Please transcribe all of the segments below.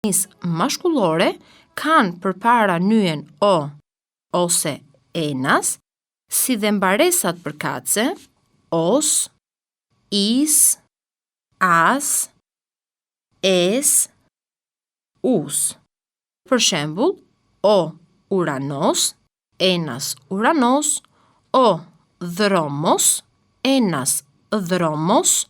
mashkullore kanë përpara nyen o ose enas, si dhe mbaresat përkatëse os, is, as, es, us. Për shembull, o uranos, enas uranos, o dhromos, enas dhromos,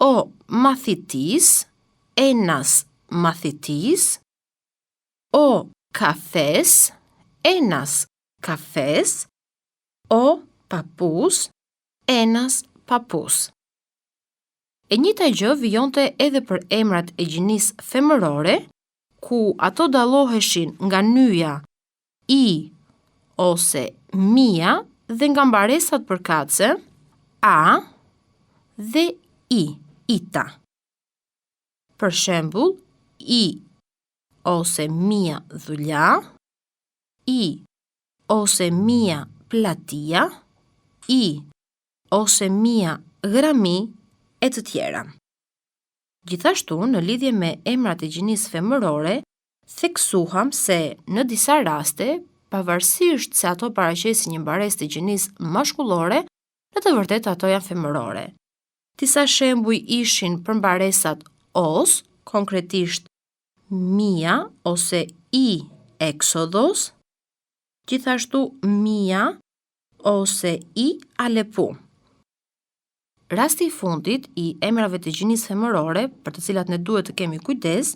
o mathitis, enas mathitis, o kafes, enas kafes, o papus, enas papus. E njëjta gjë vijonte edhe për emrat e gjinisë femërore, ku ato dalloheshin nga nyja i ose mia dhe nga mbaresat përkatëse a dhe i, ita. Për shembull, i ose mia dhulja, i ose mia platia, i ose mia grami, e të tjera. Gjithashtu, në lidhje me emrat e gjinisë femërore, theksuam se në disa raste, pavarësisht se ato paraqesin një mbaresë të gjinisë mashkullore, në të vërtetë ato janë femërore. Disa shembuj ishin për mbaresat os, konkretisht mia ose i Exodos, gjithashtu mia ose i Alepu. Rasti i fundit i emrave të gjinisë femërore, për të cilat ne duhet të kemi kujdes,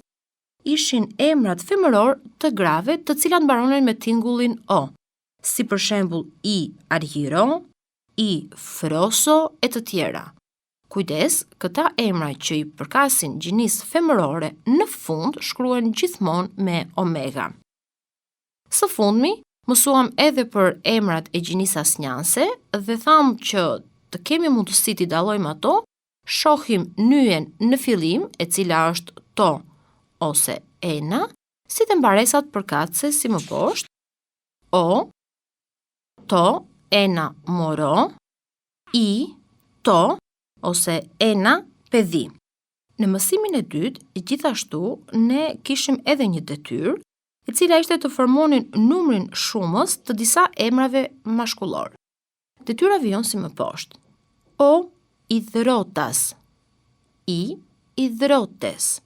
ishin emrat femëror të grave të cilat mbaronin me tingullin o, si për shembull i Argiro, i Froso e të tjera. Kujdes, këta emra që i përkasin gjinisë femërore në fund shkruhen gjithmonë me omega. Së fundmi, mësuam edhe për emrat e gjinisë asnjanse dhe tham që të kemi mundësi t'i dallojmë ato, shohim nyen në fillim, e cila është to ose ena, si dhe mbaresat përkatëse si më poshtë, o, to, ena, moro, i, to, ose ena, pedhi. Në mësimin e dytë, gjithashtu, ne kishim edhe një detyrë, e cila ishte të formonin numrin shumës të disa emrave mashkullor. Detyra vijon si më poshtë. O hidrotas, i hidrotes,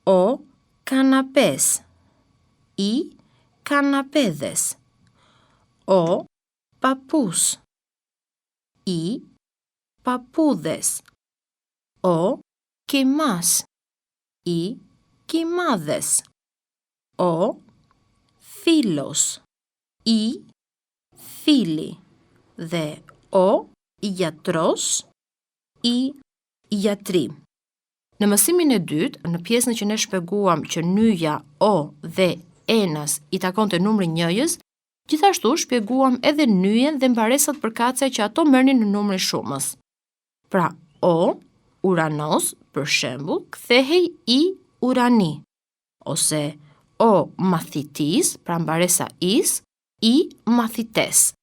o canapés, i canapedes, o papus, i papudes, o kimas, i kimades, o filos, i fili dhe o iatros, i iatri. Në mësimin e dytë, në pjesën që ne shpjeguam që nyja o dhe enas i takonte numrin njëjës, gjithashtu shpjeguam edhe nyjen dhe mbaresat përkatëse që ato merrnin në numrin shumës. Pra, o, uranos, për shembull, kthehej i urani, ose o mathitis, pra mbaresa is, i mathites.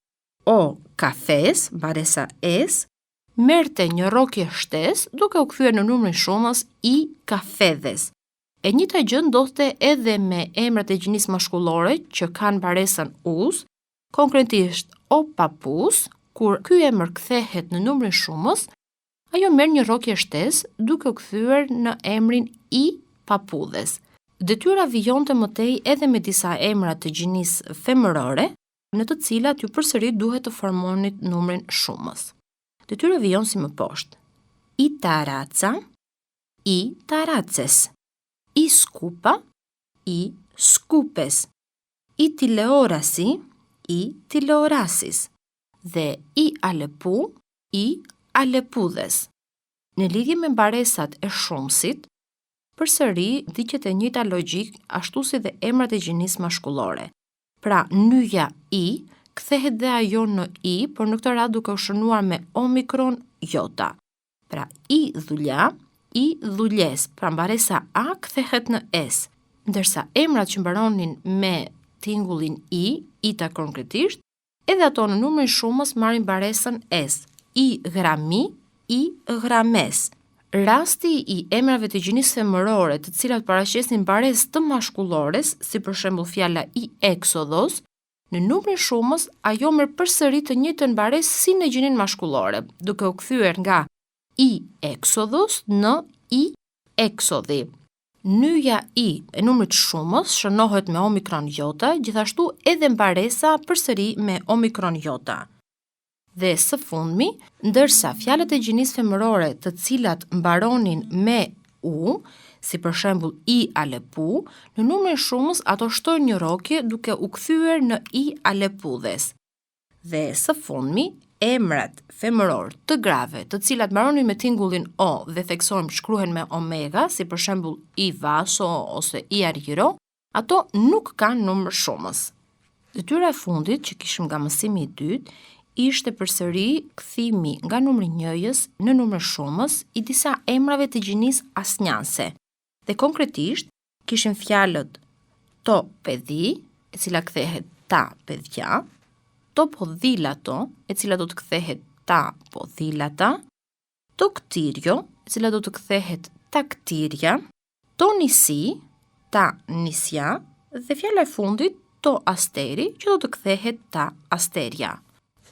O kafes, mbaresa es, merrte një rrokje shtes duke u kthyer në numrin shumës i kafedes. E njëjta gjë ndodhte edhe me emrat e gjinisë mashkullore që kanë mbaresën us, konkretisht o papus, kur ky emër kthehet në numrin shumës, ajo merr një rrokje shtes duke u kthyer në emrin i papudes. Detyra vijonte mëtej edhe me disa emra të gjinisë femërore, në të cilat ju përsëri duhet të formonit numrin shumës. Detyra vijon si më poshtë. I taraca, i taraces, i skupa, i skupes, i tileorasi, i tileorasis, dhe i Alepu, i Alepudes. Në lidhje me mbaresat e shumësit, përsëri ndiqet e njëjta logjik ashtu si dhe emrat e gjinisë mashkullore. Pra, nyja i kthehet dhe ajo në i, por në këtë radhë duke u shënuar me omikron jota. Pra, i dhulja, i dhuljes, pra mbaresa a kthehet në es, ndërsa emrat që mbaronin me tingullin i, ita konkretisht, edhe ato në numrin shumës marrin mbaresën es, i grami, i grames, Rasti i emrave të gjinisë femërore, të cilat paraqesin baresë të mashkullores, si për shembull fjala i Exodus, në numrin shumës ajo merr përsëri të njëjtën baresë si në gjininë mashkullore, duke u kthyer nga i Exodus në i Exodi. Nyja i e numrit shumës shënohet me omikron jota, gjithashtu edhe mbaresa përsëri me omikron jota. Dhe së fundmi, ndërsa fjalët e gjinisë femërore të cilat mbaronin me u, si për shembull i Alepu, në numrin shumës ato shtojnë një rrokje duke u kthyer në i Alepudhes. Dhe së fundmi, emrat femëror të grave, të cilat mbaronin me tingullin o dhe theksohen shkruhen me omega, si për shembull i Vaso ose i Ariro, ato nuk kanë numër shumës. Detyra e fundit që kishim nga mësimi i dytë ishte përsëri kthimi nga numri njëjës në numër shumës i disa emrave të gjinisë asnjanse. Dhe konkretisht kishim fjalët to pedhi, e cila kthehet ta pedhja, to podhilato, e cila do të kthehet ta podhilata, to ktirio, e cila do të kthehet ta ktirja, to nisi, ta nisja, dhe fjala e fundit to asteri, që do të kthehet ta asterja.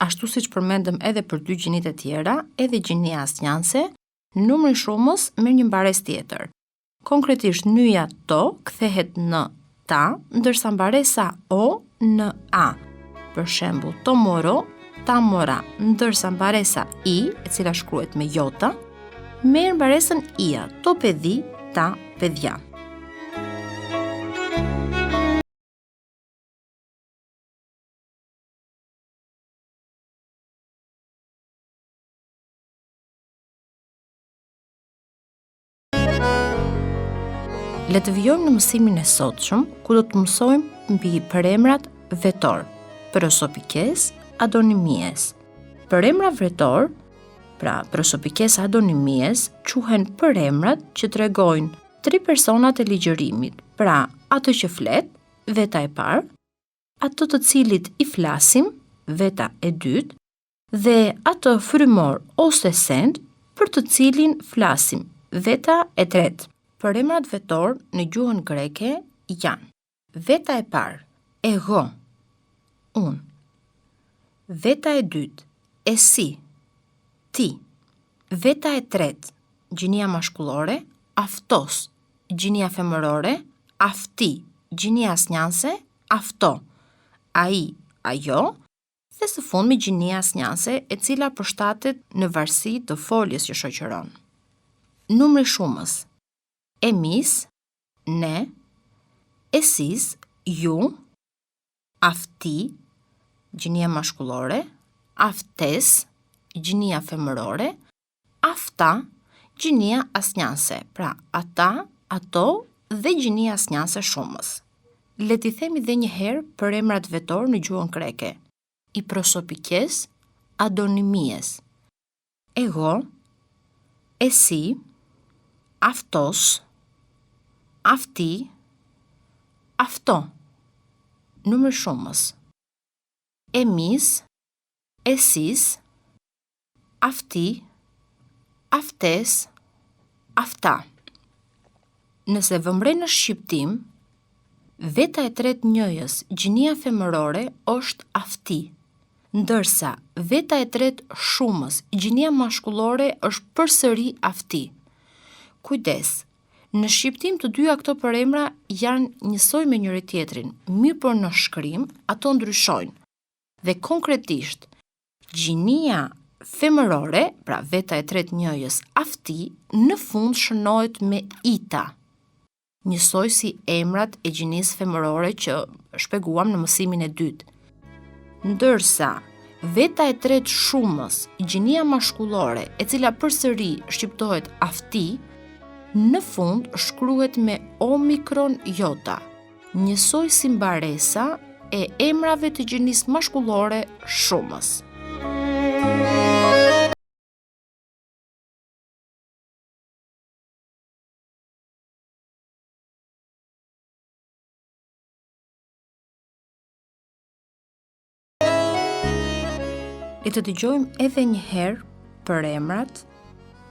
Ashtu siç përmendëm edhe për dy gjinit e tjera, edhe gjinia asnjanse, në numrin shumës merr një mbaresë tjetër. Konkretisht nyja to kthehet në ta, ndërsa mbaresa o në a. Për shembull, to moro, ta mora, ndërsa mbaresa i, e cila shkruhet me jota, merr mbaresën ia, to pedhi, ta pedhja. Le të vijojmë në mësimin e sotshëm, ku do të mësojmë mbi përemrat vetor, prosopikes, adonimies. Përemra vetor, pra prosopikes adonimies, quhen përemrat që tregojnë tri personat e ligjërimit, pra atë që flet, veta e parë, atë të cilit i flasim, veta e dytë, dhe atë frymor ose send për të cilin flasim, veta e tretë. Përemrat vetor në gjuhën greke janë: veta e parë, ego, unë; veta e dytë, esi, ti; veta e tretë, gjinia mashkullore, aftos; gjinia femërore, afti; gjinia asnjanse, afto; ai, ajo; dhe së fundmi gjinia asnjanse, e cila përshtatet në varësi të foljes që shoqëron. Numri shumës: emis, ne; esis, ju; afti, gjinia mashkullore; aftes, gjinia femërore; afta, gjinia asnjanse, pra ata, ato dhe gjinia asnjanse shumës. Le t'i themi dhe një herë përemrat vetor në gjuhën greke: i prosopikes, adonimies, ego, esi, aftos, afti, afto. Numër shumës: emis, esis, afti, aftes, afta. Nëse vëmre në shqiptim, veta e tretë njëjës, gjinia femërore, është afti, ndërsa veta e tretë shumës, gjinia mashkullore, është përsëri afti. Kujdes, në shqiptim të dyja këto përemra janë njësoj me njëri tjetrin, mirë por në shkrim ato ndryshojnë. Dhe konkretisht, gjinia femërore, pra veta e tretë njëjës afti, në fund shënohet me ita, njësoj si emrat e gjinisë femërore që shpjeguam në mësimin e dytë. Ndërsa veta e tretë shumës, gjinia mashkullore, e cila përsëri shqiptohet afti, në fund shkruhet me omikron jota, njësoj si mbaresa e emrave të gjinisë mashkullore shumës. Le të dëgjojmë edhe një herë përemrat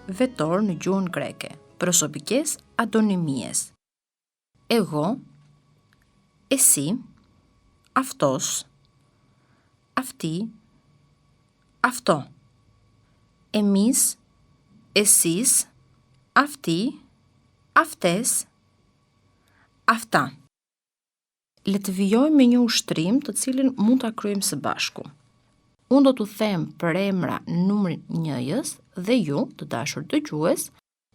vetor në gjuhën greke, prosopikes adonimies. Εγώ, εσύ, αυτός, αυτή, αυτό. Εμείς, εσείς, αυτοί, αυτές, αυτά. Le të vijojmë me një ushtrim të cilin mund ta kryejmë së bashku. Unë do t'u them për emra në numrin njëjës dhe ju, të dashur dëgjues,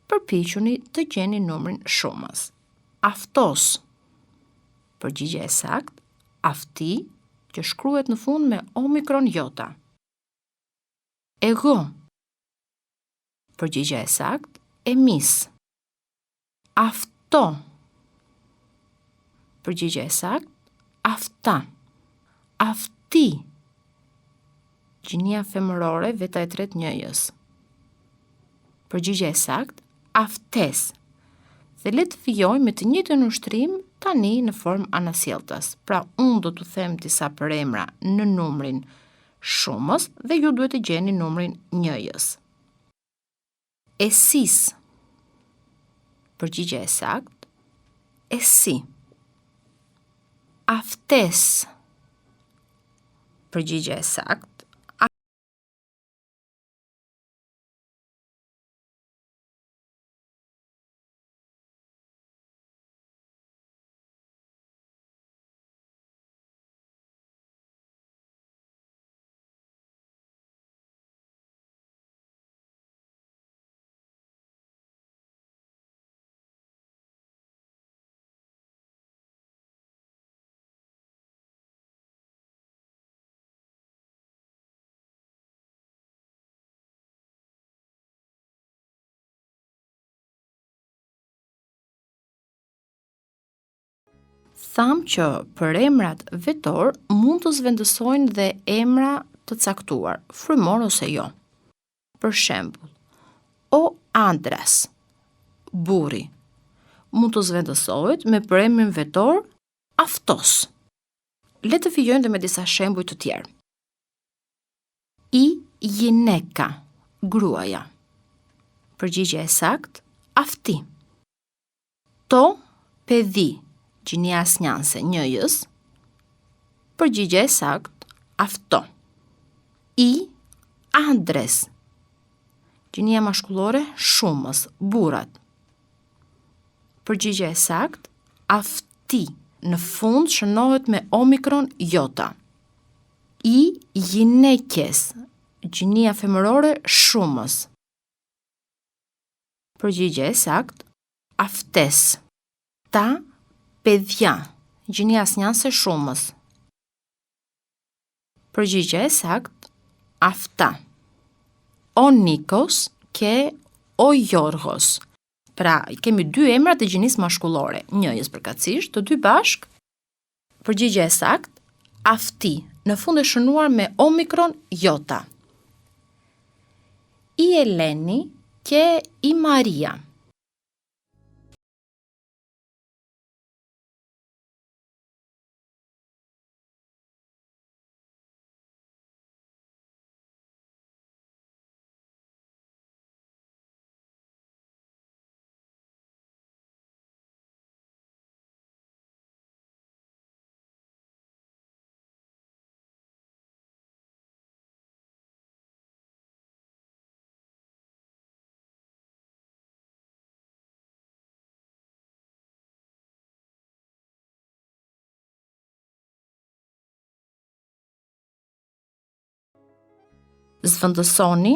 përpiquni të gjeni numrin shumës. Aftos. Përgjigje e saktë, afti, që shkruhet në fund me omikron jota. Εγώ. Përgjigje e saktë, εμείς. Αυτό. Përgjigje e saktë, αυτά. Αυτή. Gjinia femërore veta e tretë njëjës. Përgjigje e saktë, aftes. Dhe le të fillojmë me të njëjtën ushtrim tani në formë anasjelltas. Pra unë do t'u them disa përemra në numrin shumës dhe ju duhet të gjeni numrin njëjës. Esis. Përgjigje e saktë, esi. Aftes. Përgjigje e saktë, tham që për emrat vetor mund të zvendësojnë dhe emra të caktuar, frymor ose jo. Për shembull, o andras, burri, mund të zvendësohet me përemrin vetor aftos. Le të fillojmë dhe me disa shembuj të tjerë. I γυναίκα, gruaja. Përgjigje e saktë, afti. To παιδί, gjinia asnjanse njëjës. Përgjigje e saktë, αυτό. I andres, gjinia mashkullore shumës, burrat. Përgjigje e saktë, afti, në fund shënohet me omikron jota. I γυναίκες, gjinia femërore shumës. Përgjigje e saktë, αυτές. Ta παιδιά, gjinia asnjanse shumës. Përgjigje e saktë, αυτά. O Nikos και o Jorgos. Pra, kemi dy emra të gjinisë mashkullore, njëjës përkatësisht, të dy bashk. Përgjigje e saktë, afti, në fund e shënuar me omikron jota. I Eleni και η Maria. Zvendësoni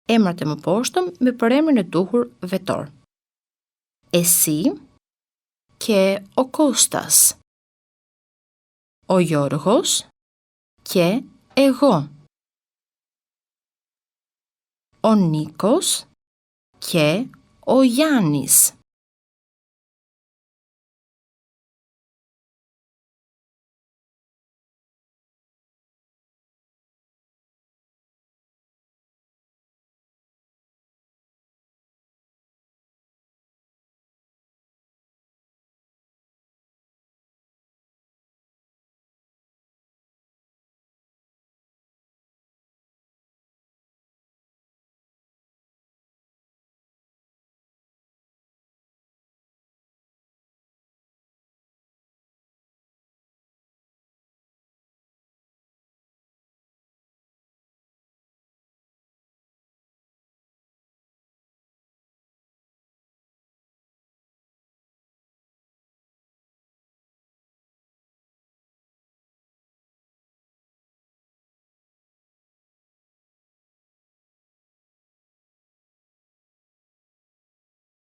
emrat e mëposhtëm me përemrin e duhur vetor. Εσύ και ο Κώστας. Ο Γιώργος και εγώ. Ο Νίκος και ο Γιάννης.